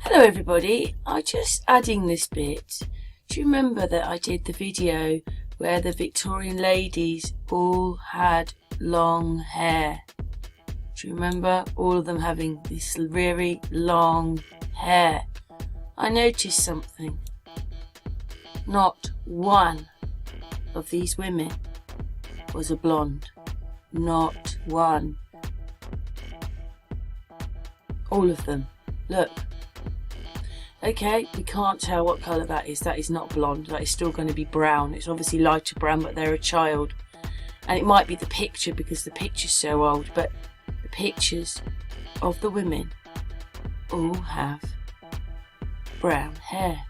Hello everybody, I'm just adding this bit. Do you remember that I did the video where the Victorian ladies all had long hair? Do you remember all of them having this very long hair? I noticed something. Not one of these women was a blonde. Not one. All of them. Look. Okay, we can't tell what colour that is. That is not blonde. That is still going to be brown. It's obviously lighter brown, but they're a child. And it might be the picture because the picture's so old, but the pictures of the women all have brown hair.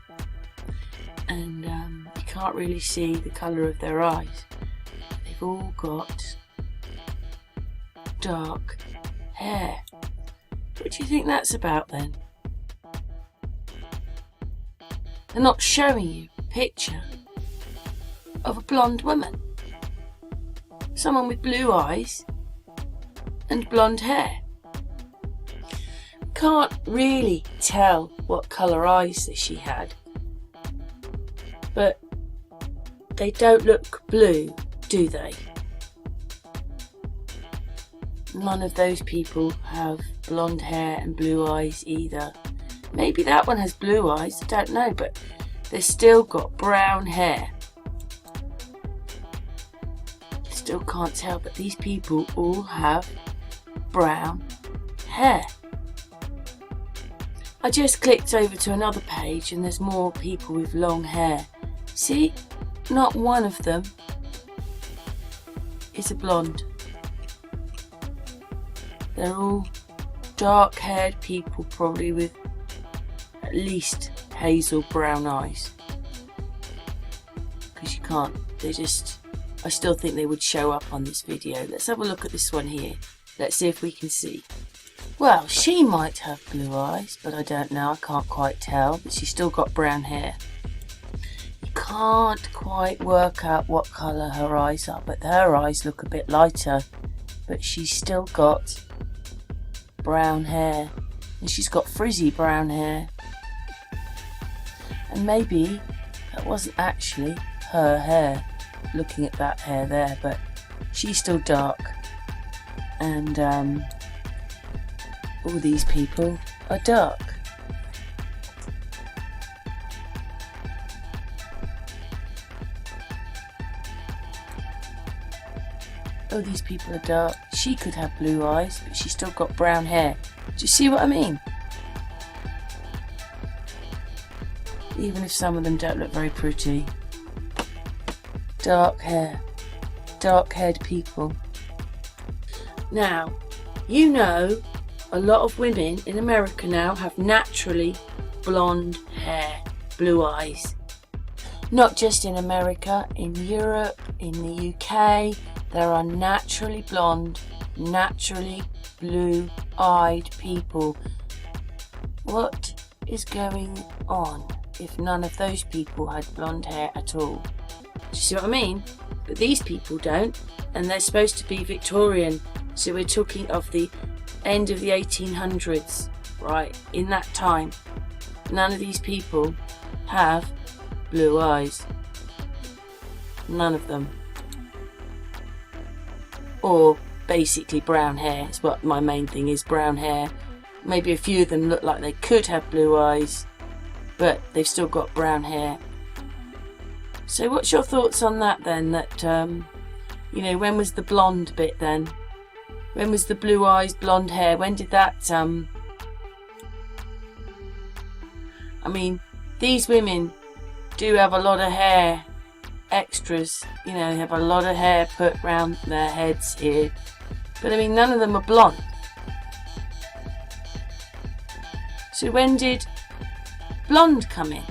And you can't really see the colour of their eyes. They've all got dark hair. What do you think that's about then? They're not showing you a picture of a blonde woman. Someone with blue eyes and blonde hair. Can't really tell what colour eyes that she had. But they don't look blue, do they? None of those people have blonde hair and blue eyes either. Maybe that one has blue eyes, I don't know, but they've still got brown hair. Still can't tell, but these people all have brown hair. I just clicked over to another page and there's more people with long hair. See, not one of them is a blonde. They're all dark-haired people, probably with at least hazel brown eyes. Because you can't, I still think they would show up on this video. Let's have a look at this one here. Let's see if we can see. Well, she might have blue eyes, but I don't know, I can't quite tell. But she's still got brown hair. You can't quite work out what colour her eyes are, but her eyes look a bit lighter. But she's still got brown hair. And she's got frizzy brown hair. And maybe that wasn't actually her hair, looking at that hair there, but she's still dark. And all these people are dark. All these people are dark. She could have blue eyes, but she's still got brown hair. Do you see what I mean? Even if some of them don't look very pretty. Dark hair. Dark-haired people. Now, you know a lot of women in America now have naturally blonde hair, blue eyes. Not just in America, in Europe, in the UK, there are naturally blonde, naturally blue-eyed people. What is going on if none of those people had blonde hair at all? Do you see what I mean? But these people don't, and they're supposed to be Victorian, so we're talking of the end of the 1800s, right? In that time, none of these people have blue eyes. None of them. Or basically brown hair is what my main thing is, brown hair. Maybe a few of them look like they could have blue eyes, but they've still got brown hair. So what's your thoughts on that then? That, you know, when was the blonde bit then? When was the blue eyes, blonde hair? When did that, I mean, these women do have a lot of hair extras. You know, they have a lot of hair put round their heads here. But I mean, none of them are blonde. So when did blonde come in?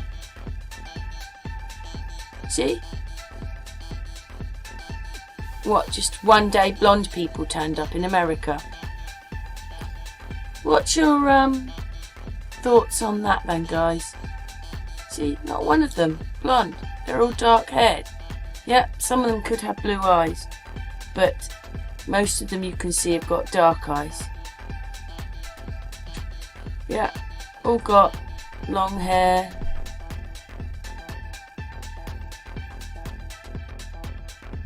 See? What, just one day blonde people turned up in America? What's your thoughts on that then, guys? See, not one of them blonde. They're all dark haired. Yep, some of them could have blue eyes, but most of them you can see have got dark eyes. Yeah, all got long hair.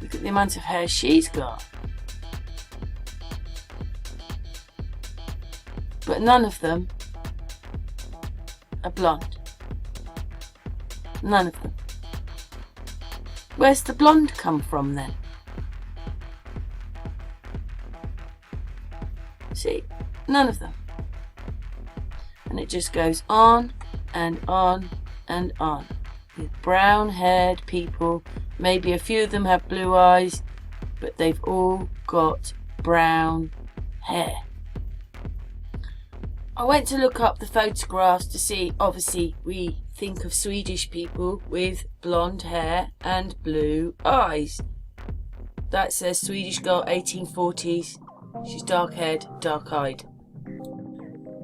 Look at the amount of hair she's got. But none of them are blonde. None of them. Where's the blonde come from then? See, none of them. And it just goes on and on and on with brown haired people. Maybe a few of them have blue eyes, but they've all got brown hair. I went to look up the photographs to see, obviously we think of Swedish people with blonde hair and blue eyes. That says Swedish girl 1840s. She's dark haired, dark eyed.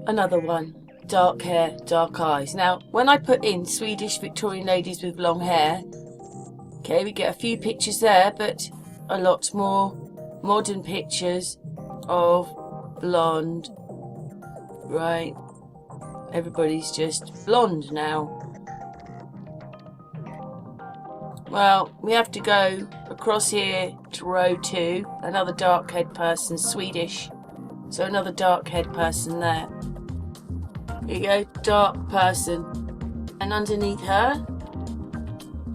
Another one, dark hair, dark eyes. Now, when I put in Swedish Victorian ladies with long hair, okay, we get a few pictures there, but a lot more modern pictures of blonde. Right, everybody's just blonde now. Well, we have to go across here to row 2, another dark-haired person, Swedish. So another dark-haired person there. Here you go, dark person. And underneath her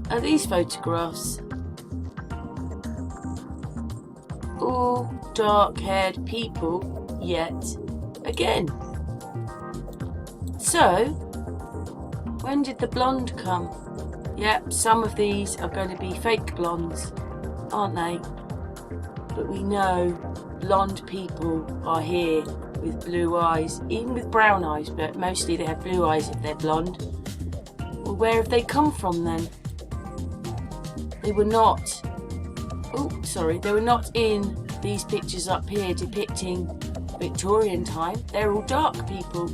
are these photographs. All dark-haired people yet again. So, when did the blonde come? Yep, some of these are going to be fake blondes, aren't they? But we know blonde people are here with blue eyes, even with brown eyes, but mostly they have blue eyes if they're blonde. Well, where have they come from then? They were not, they were not in these pictures up here depicting Victorian time. They're all dark people.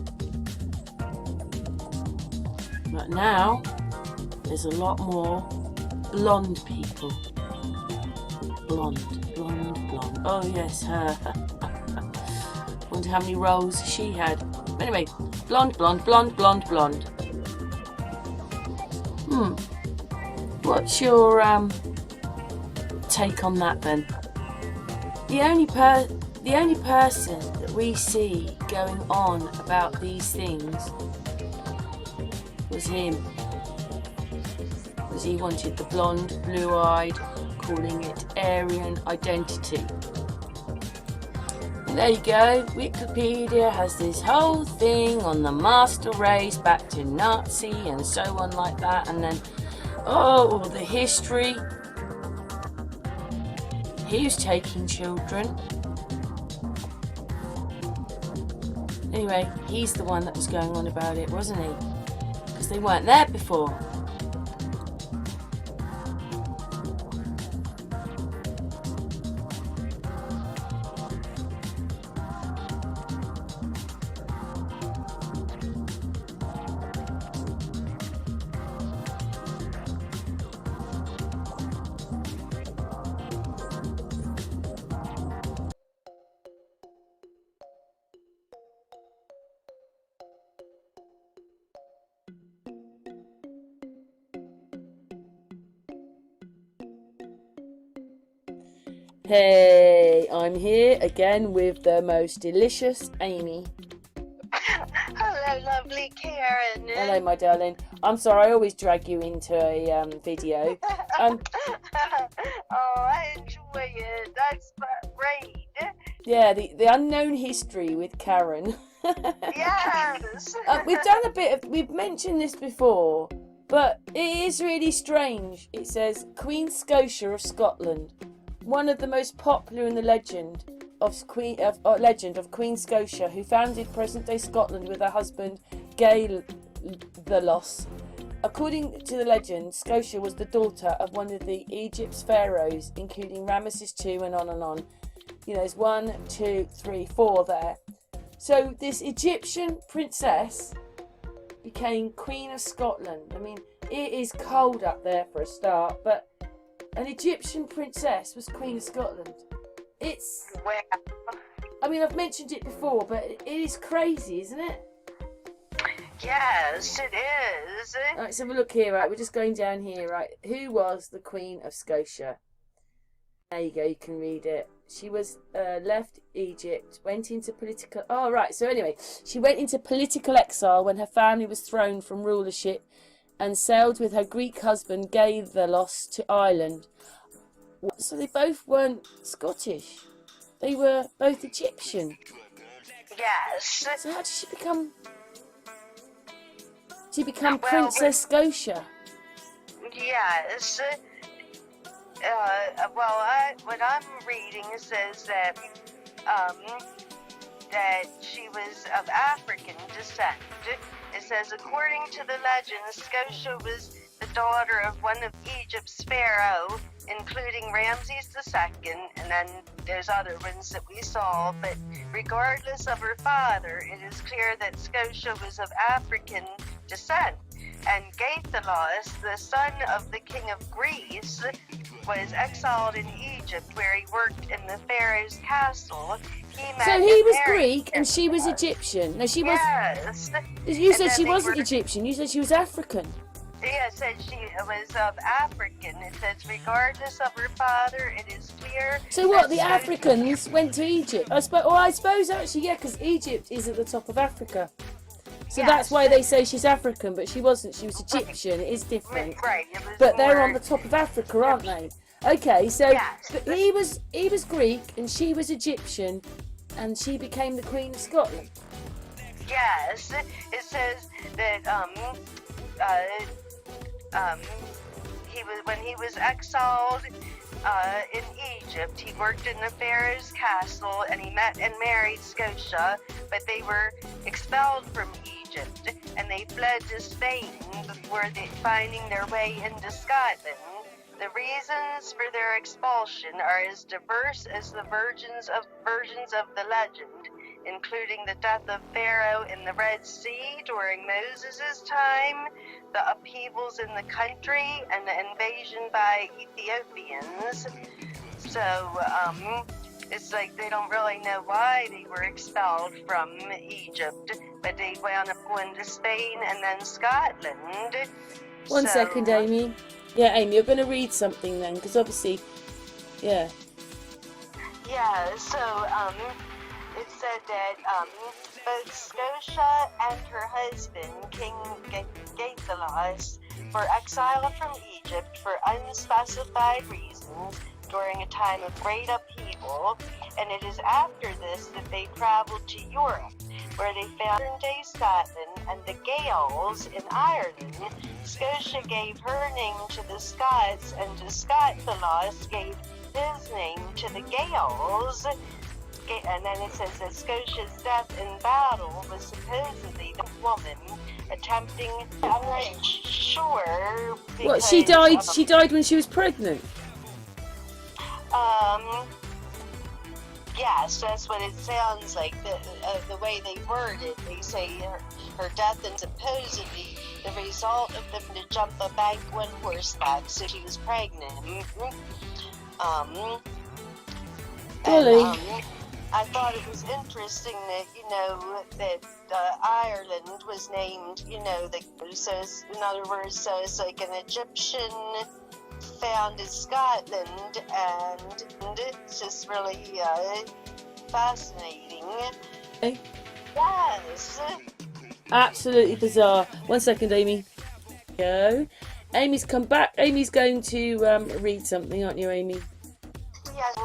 But now, there's a lot more blonde people. Blonde. Oh yes, her. Wonder how many roles she had. Anyway, blonde. What's your take on that then? The only person that we see going on about these things was him. Because he wanted the blonde, blue-eyed, calling it Aryan identity. And there you go, Wikipedia has this whole thing on the master race back to Nazi and so on like that, and then all the history. He was taking children. Anyway, he's the one that was going on about it, wasn't he? Because they weren't there before. Hey, I'm here again with the most delicious Amy. Hello, lovely Karen. Hello, my darling. I'm sorry, I always drag you into a video. Oh, I enjoy it. That's great. Yeah, the unknown history with Karen. Yes. We've mentioned this before, but it is really strange. It says Queen Scotia of Scotland. One of the most popular in the legend of Queen Scotia, who founded present-day Scotland with her husband Gay the Loss. According to the legend, Scotia was the daughter of one of the Egypt's pharaohs, including Ramesses II, and on and on. You know, there's 1, 2, 3, 4 there. So this Egyptian princess became Queen of Scotland. I mean, it is cold up there for a start, but an Egyptian princess was Queen of Scotland. I mean, I've mentioned it before, but it is crazy, isn't it? Yes, it is. Right, let's have a look here. Right, we're just going down here. Right, who was the Queen of Scotia? There you go. You can read it. She was left Egypt, went into political. Oh, right. So anyway, she went into political exile when her family was thrown from rulership, and sailed with her Greek husband Gaithelos to Ireland. So they both weren't Scottish. They were both Egyptian. Yes. So how did she become? She become Princess Scotia. Yes. What I'm reading says that that she was of African descent. It says, according to the legend, Scotia was the daughter of one of Egypt's pharaoh, including Ramses II, and then there's other ones that we saw, but regardless of her father, it is clear that Scotia was of African descent. And Gaithelos, the son of the king of Greece, was exiled in Egypt, where he worked in the pharaoh's castle. So he was Greek and she was Egyptian. No, she was. Yes. You said she wasn't Egyptian. You said she was African. Yeah, it said she was of African. It says, regardless of her father, it is clear. So what? The Africans went to Egypt. I suppose actually, yeah, because Egypt is at the top of Africa. So that's why they say she's African, but she wasn't. She was Egyptian. It is different. Right. But they're on the top of Africa, aren't they? Okay, so but he was Greek and she was Egyptian, and she became the Queen of Scotland. Yes, it says that when he was exiled in Egypt, he worked in the pharaoh's castle, and he met and married Scotia, but they were expelled from Egypt, and they fled to Spain before finding their way into Scotland. The reasons for their expulsion are as diverse as the versions of the legend, including the death of Pharaoh in the Red Sea during Moses' time, the upheavals in the country, and the invasion by Ethiopians. So, it's like they don't really know why they were expelled from Egypt, but they wound up going to Spain and then Scotland. One second, Amy. Yeah, Amy, you're going to read something then, because obviously, yeah. Yeah, so, it said that both Scotia and her husband, King Gaithelos, were exiled from Egypt for unspecified reasons during a time of great upheaval, and it is after this that they traveled to Europe, where they found modern-day Scotland and the Gaels in Ireland. Scotia gave her name to the Scots, and to Gaithelos gave his name to the Gaels. And then it says that Scotia's death in battle was supposedly the woman attempting. I'm not sure. What, she died? She died when she was pregnant. Yes, that's what it sounds like. The way they word it, they say her death and supposedly the result of them to jump a bank on horseback, so she was pregnant. I thought it was interesting that, that Ireland was named, so in other words, so it's like an Egyptian found in Scotland, and it's just really fascinating. Okay. Yes. Absolutely bizarre. 1 second, Amy. Go. Amy's come back. Amy's going to read something, aren't you, Amy? Yes.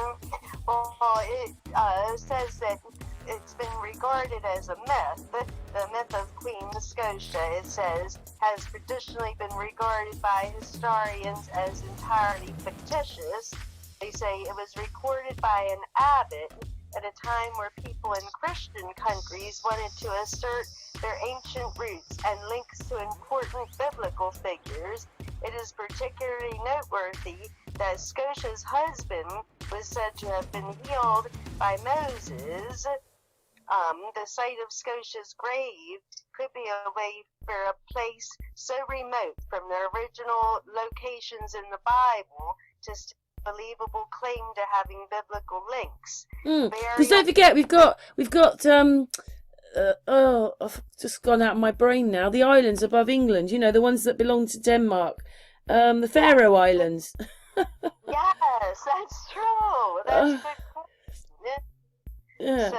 Well, it says that it's been regarded as a myth. The myth of Queen Scotia, it says, has traditionally been regarded by historians as entirely fictitious. They say it was recorded by an abbot at a time where people in Christian countries wanted to assert their ancient roots and links to important biblical figures. It is particularly noteworthy that Scotia's husband was said to have been healed by Moses. The site of Scotia's grave could be a way for a place so remote from their original locations in the Bible to believable claim to having biblical links. Because don't forget, we've got I've just gone out of my brain now. The islands above England, you know, the ones that belong to Denmark, the Faroe Islands. Yes, that's true. That's a good question. Yeah.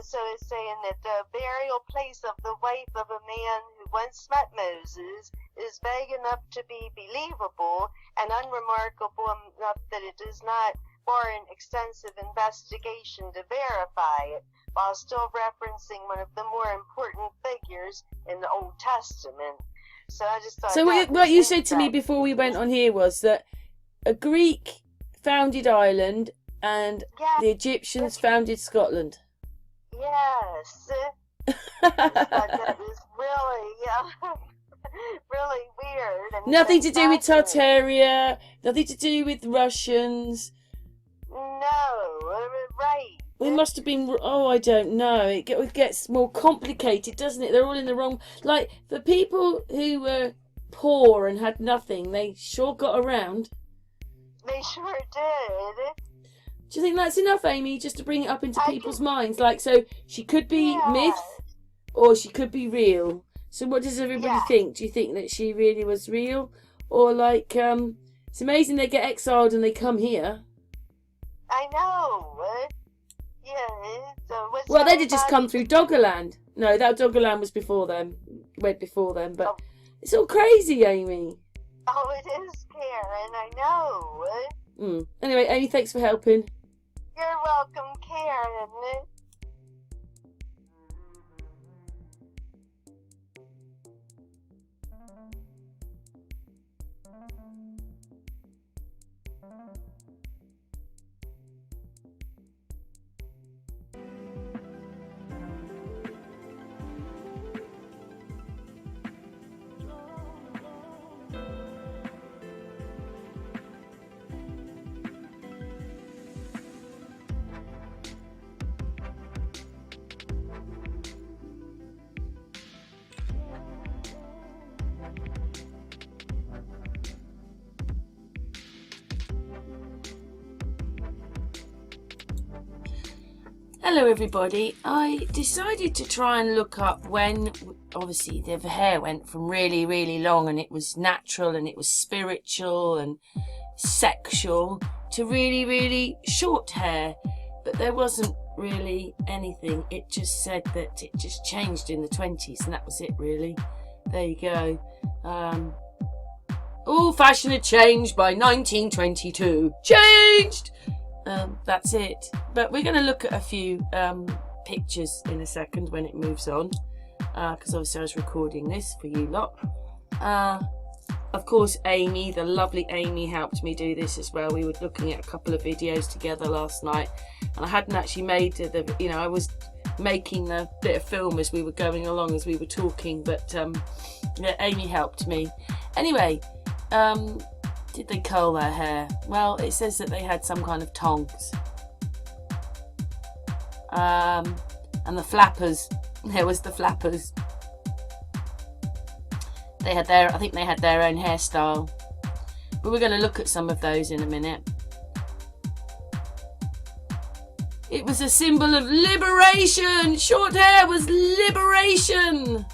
So it's saying that the burial place of the wife of a man who once met Moses is vague enough to be believable and unremarkable enough that it does not warrant extensive investigation to verify it, while still referencing one of the more important figures in the Old Testament. So I just thought. So what you said to me before we went on here was that a Greek founded Ireland and the Egyptians founded Scotland. Yes. That is really, really weird. And nothing to do with Tartaria, nothing to do with Russians. No, right. We must have been, I don't know. It gets more complicated, doesn't it? They're all in the wrong, like, the people who were poor and had nothing, they sure got around. They sure did. Do you think that's enough, Amy, just to bring it up into people's minds? Like, so she could be myth or she could be real. So what does everybody think? Do you think that she really was real? Or like, it's amazing they get exiled and they come here. I know. Yeah. So well, they'd have just come through Doggerland. No, that Doggerland was before them. Went before them. But it's all crazy, Amy. Oh, it is, Karen. I know. Anyway, Amy, thanks for helping. You're welcome, Karen. Hello everybody. I decided to try and look up when, obviously the hair went from really, really long and it was natural and it was spiritual and sexual to really, really short hair. But there wasn't really anything. It just said that it just changed in the 20s and that was it really. There you go. All fashion had changed by 1922. Changed! That's it. But we're going to look at a few pictures in a second when it moves on, because obviously I was recording this for you lot. Of course, Amy, the lovely Amy, helped me do this as well. We were looking at a couple of videos together last night, and I hadn't actually made I was making a bit of film as we were going along, as we were talking, but Amy helped me. Anyway, did they curl their hair? Well, it says that they had some kind of tongs. And the flappers. There was the flappers. They had I think they had their own hairstyle. But we're going to look at some of those in a minute. It was a symbol of liberation. Short hair was liberation.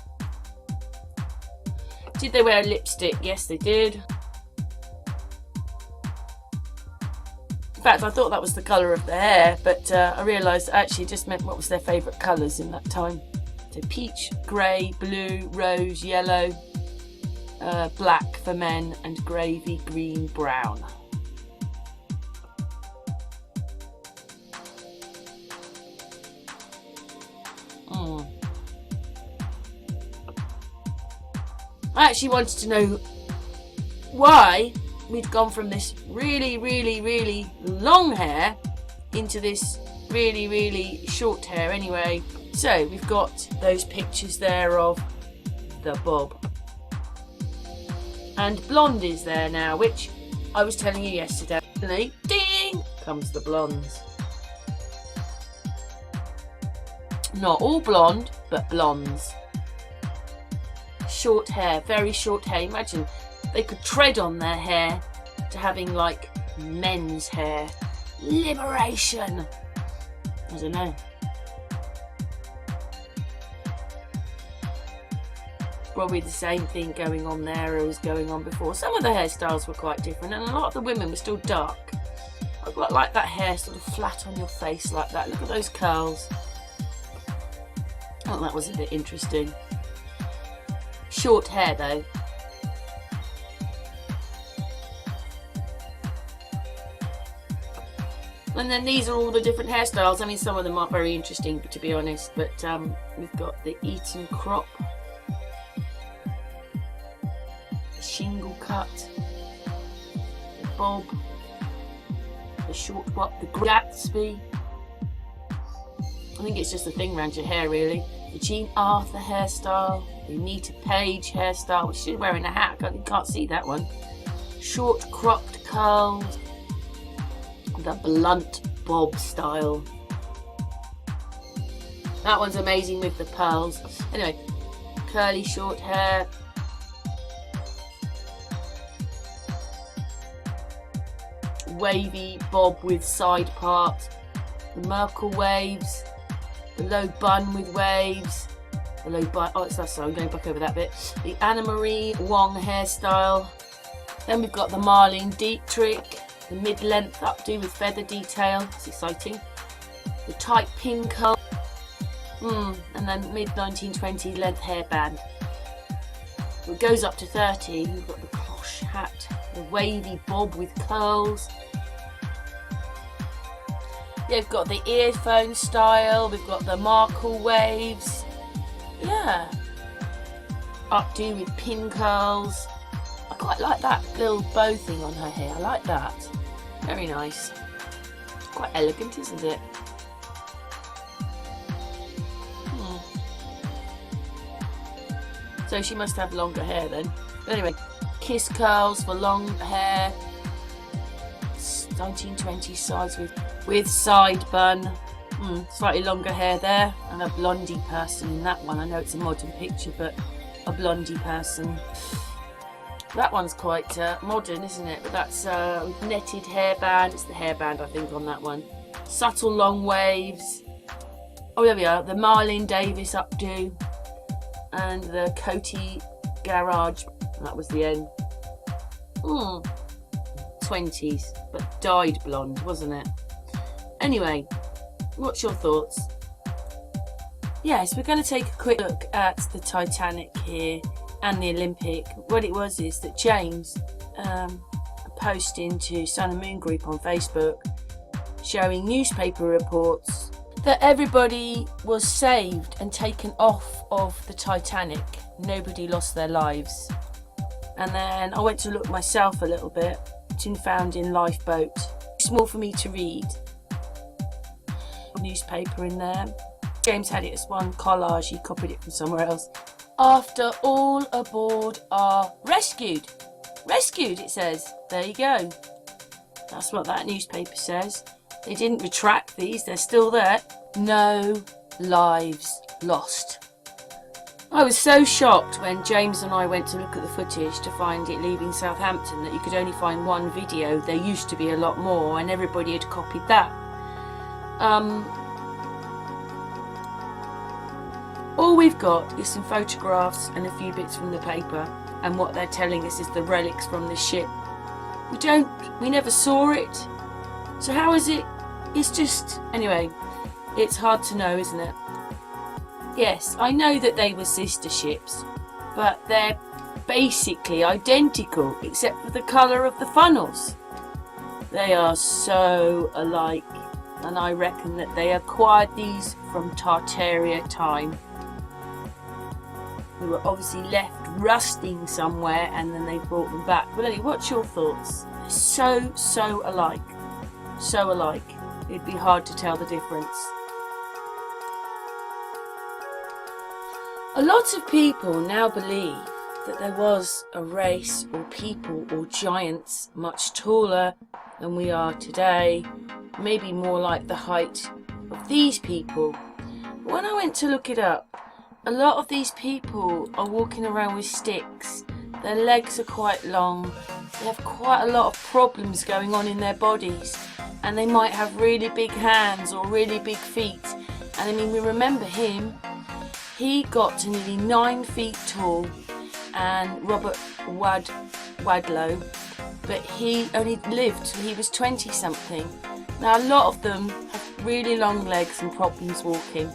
Did they wear lipstick? Yes, they did. In fact, I thought that was the colour of the hair, but I realised actually it just meant what was their favourite colours in that time. So peach, grey, blue, rose, yellow, black for men, and gravy, green, brown. I actually wanted to know why we'd gone from this really, really, really long hair into this really, really short hair anyway. So we've got those pictures there of the bob. And blonde is there now, which I was telling you yesterday. Ding! Comes the blondes. Not all blonde, but blondes. Short hair, very short hair. Imagine they could tread on their hair to having like men's hair. Liberation. I don't know. probably the same thing going on there as going on before. Some of the hairstyles were quite different, and a lot of the women were still dark. I quite like that hair sort of flat on your face like that. Look at those curls. Oh, that was a bit interesting. Short hair though. And then these are all the different hairstyles. I mean, some of them aren't very interesting, to be honest. But we've got the Eton crop, the shingle cut, the bob, the short bob, the Gatsby. I think it's just a thing around your hair, really. The Jean Arthur hairstyle, the Anita Page hairstyle, which she's wearing a hat. You can't see that one. Short cropped curls. The blunt bob style. That one's amazing with the pearls. Anyway, curly short hair. Wavy bob with side part. The Merkle waves. The low bun with waves. The low bun. Oh, sorry, I'm going back over that bit. The Anna Marie Wong hairstyle. Then we've got the Marlene Dietrich. The mid-length updo with feather detail. It's exciting. The tight pin curl. And then mid-1920s length hairband. It goes up to 30. We've got the cloche hat. The wavy bob with curls. They've got the earphone style. We've got the Markle waves. Yeah. Updo with pin curls. I quite like that little bow thing on her hair. I like that. Very nice. Quite elegant, isn't it? So she must have longer hair then. But anyway, kiss curls for long hair. 1920s size with side bun. Slightly longer hair there. And a blondie person in that one. I know it's a modern picture, but a blondie person. That one's quite modern, isn't it? But that's netted hairband. It's the hairband, I think, on that one. Subtle long waves. Oh, there we are. The Marlene Davis updo. And the Coty Garage. That was the end. 20s, but dyed blonde, wasn't it? Anyway, what's your thoughts? Yes, we're going to take a quick look at the Titanic here. And the Olympic. What it was is that James posted to Sun and Moon group on Facebook showing newspaper reports that everybody was saved and taken off of the Titanic. Nobody lost their lives. And then I went to look myself a little bit. Been found in lifeboat. Small for me to read. Newspaper in there. James had it as one collage. He copied it from somewhere else. After all aboard are rescued. Rescued, it says. There you go. That's what that newspaper says. They didn't retract these. They're still there. No lives lost. I was so shocked when James and I went to look at the footage to find it leaving Southampton that you could only find one video. There used to be a lot more and everybody had copied that. All we've got is some photographs and a few bits from the paper, and what they're telling us is the relics from the ship. We never saw it. So how is it? It's just, anyway, it's hard to know, isn't it? Yes, I know that they were sister ships, but they're basically identical except for the colour of the funnels. They are so alike, and I reckon that they acquired these from Tartaria time. They were obviously left rusting somewhere and then they brought them back. But anyway, what's your thoughts? They're so alike. So alike. It'd be hard to tell the difference. A lot of people now believe that there was a race or people or giants much taller than we are today, maybe more like the height of these people. When I went to look it up, a lot of these people are walking around with sticks. Their legs are quite long. They have quite a lot of problems going on in their bodies, and they might have really big hands or really big feet. And I mean, we remember him. He got to nearly 9 feet tall and Robert Wadlow, but he only lived till he was 20 something. Now a lot of them have really long legs and problems walking,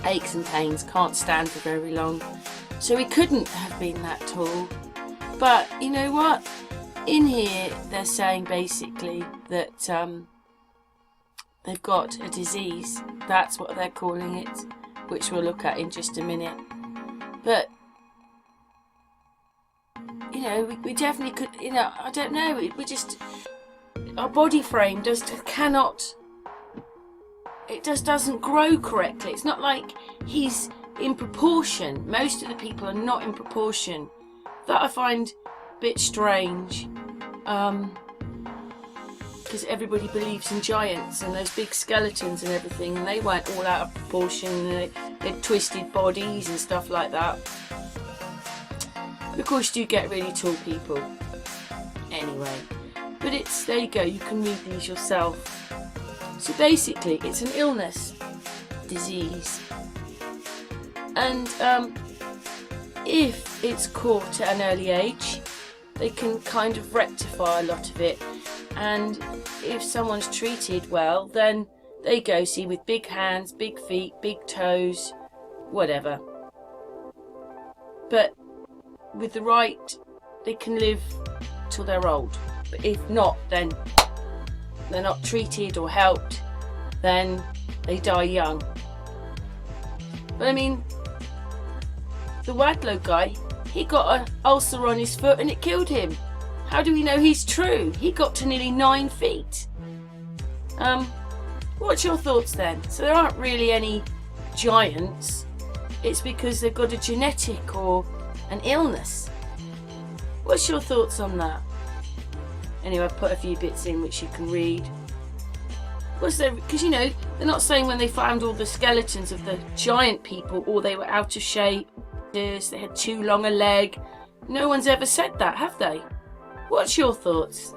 aches and pains, can't stand for very long, so he couldn't have been that tall. But you know what, in here they're saying basically that they've got a disease, that's what they're calling it, which we'll look at in just a minute. But you know, we definitely could, you know, I don't know, we just, our body frame just doesn't grow correctly. It's not like he's in proportion. Most of the people are not in proportion. That I find a bit strange, because everybody believes in giants and those big skeletons and everything, and they weren't all out of proportion, and they had twisted bodies and stuff like that. Of course you do get really tall people anyway, but it's, there you go, you can read these yourself. So basically it's an illness, disease, and if it's caught at an early age, they can kind of rectify a lot of it, and if someone's treated well, then they go see with big hands, big feet, big toes, whatever. But with the right, they can live till they're old. But if not, then they're not treated or helped, then they die young. But I mean, the Wadlow guy, he got an ulcer on his foot and it killed him. How do we know he's true? He got to nearly 9 feet. What's your thoughts then? So there aren't really any giants. It's because they've got a genetic or an illness. What's your thoughts on that? Anyway, I've put a few bits in which you can read. Because you know, they're not saying when they found all the skeletons of the giant people, or they were out of shape, they had too long a leg. No one's ever said that, have they? What's your thoughts?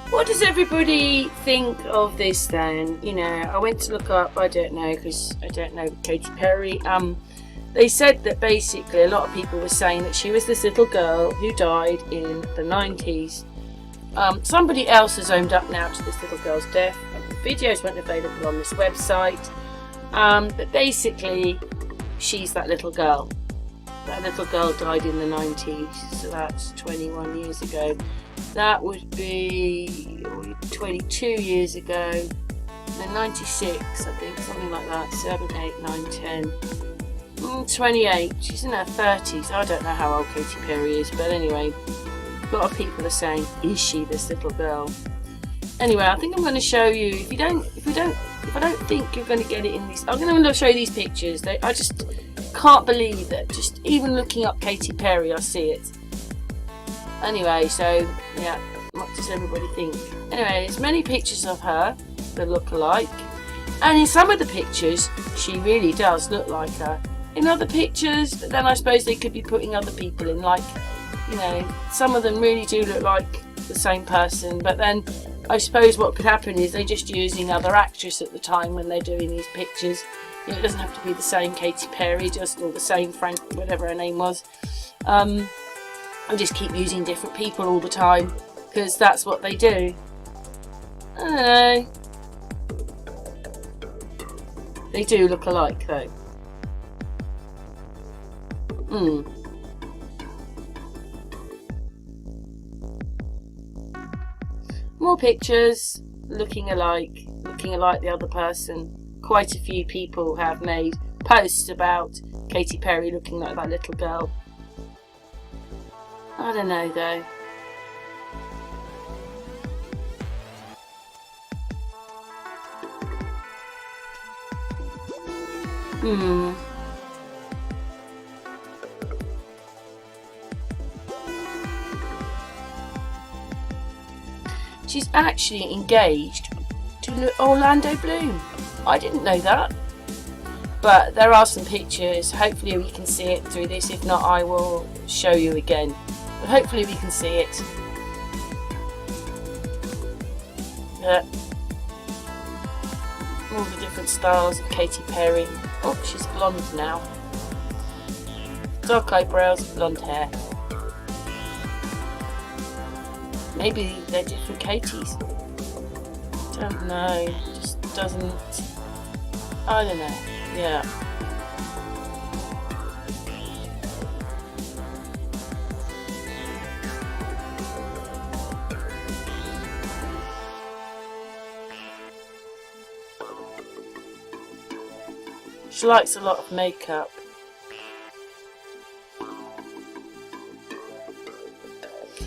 What does everybody think of this then? You know, I went to look up, I don't know, because I don't know Katy Perry. They said that basically a lot of people were saying that she was this little girl who died in the 90s. Somebody else has owned up now to this little girl's death. The videos weren't available on this website. But basically, she's that little girl. That little girl died in the 90s, so that's 21 years ago. That would be 22 years ago. Then 96, I think, something like that. 7, 8, 9, 10. 28. She's in her 30s. I don't know how old Katy Perry is, but anyway, a lot of people are saying, "Is she this little girl?" Anyway, I think I'm going to show you. If I don't think you're going to get it in these, I'm going to show you these pictures. I just can't believe that. Just even looking up Katy Perry, I see it. Anyway, so yeah, what does everybody think? Anyway, there's many pictures of her that look alike, and in some of the pictures she really does look like her. In other pictures, but then I suppose they could be putting other people in, like, you know, some of them really do look like the same person, but then I suppose what could happen is they're just using other actress at the time when they're doing these pictures. You know, it doesn't have to be the same Katy Perry, just, or the same Frank, whatever her name was. I just keep using different people all the time because that's what they do. I don't know. They do look alike though. More pictures looking alike the other person. Quite a few people have made posts about Katy Perry looking like that little girl. I don't know though. She's actually engaged to Orlando Bloom. I didn't know that. But there are some pictures. Hopefully we can see it through this. If not, I will show you again. But hopefully we can see it. All the different styles of Katy Perry. Oh, she's blonde now. Dark eyebrows, blonde hair. Maybe they're different Katys. Don't know. Just doesn't. I don't know. Yeah. She likes a lot of makeup.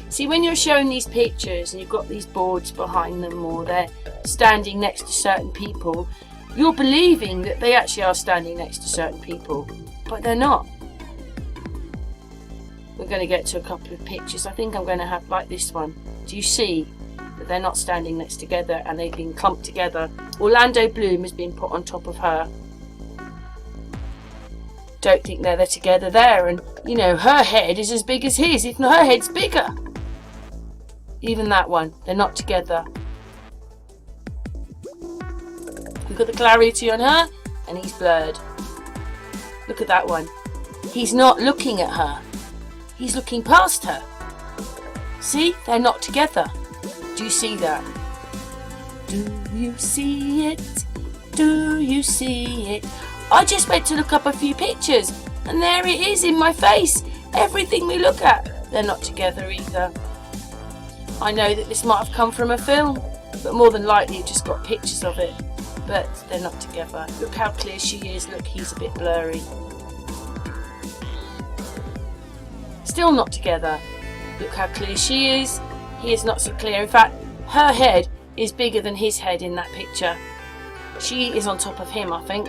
See, when you're showing these pictures and you've got these boards behind them, or they're standing next to certain people, you're believing that they actually are standing next to certain people, but they're not. We're going to get to a couple of pictures. I think I'm going to have like this one. Do you see that they're not standing next together and they've been clumped together? Orlando Bloom has been put on top of her. Don't think they're together there, and you know, her head is as big as his, if not her head's bigger. Even that one, they're not together. Look at the clarity on her, and he's blurred. Look at that one. He's not looking at her. He's looking past her. See? They're not together. Do you see that? Do you see it? Do you see it? I just went to look up a few pictures, and there it is in my face. Everything we look at, they're not together either. I know that this might have come from a film, but more than likely you've just got pictures of it. But they're not together. Look how clear she is. Look, he's a bit blurry. Still not together. Look how clear she is. He is not so clear. In fact, her head is bigger than his head in that picture. She is on top of him, I think.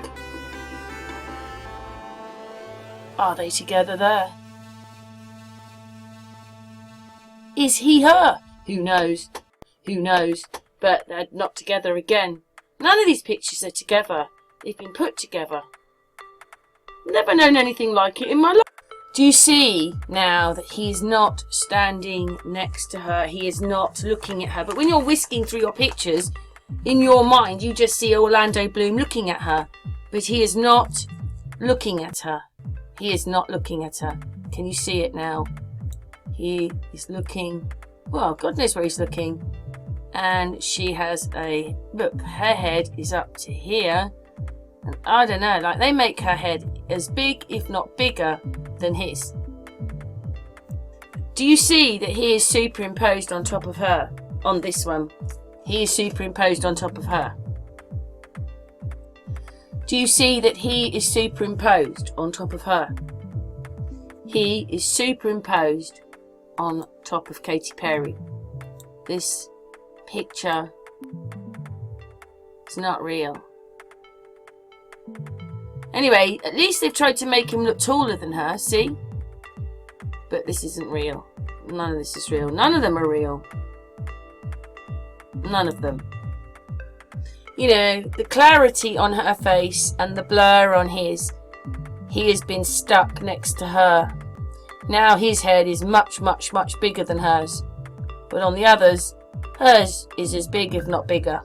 Are they together there? Is he her? Who knows? Who knows? But they're not together again. None of these pictures are together. They've been put together. Never known anything like it in my life. Do you see now that he is not standing next to her? He is not looking at her. But when you're whisking through your pictures, in your mind, you just see Orlando Bloom looking at her. But he is not looking at her. He is not looking at her. Can you see it now? He is looking. Well, God knows where he's looking. And she has a look. Her head is up to here. And I don't know. Like, they make her head as big, if not bigger, than his. Do you see that he is superimposed on top of her? On this one. He is superimposed on top of her. Do you see that he is superimposed on top of her? He is superimposed on top of Katy Perry. This picture is not real. Anyway, at least they've tried to make him look taller than her, see? But this isn't real. None of this is real. None of them are real. None of them. You know, the clarity on her face and the blur on his. He has been stuck next to her. Now his head is much, much, much bigger than hers. But on the others, hers is as big, if not bigger.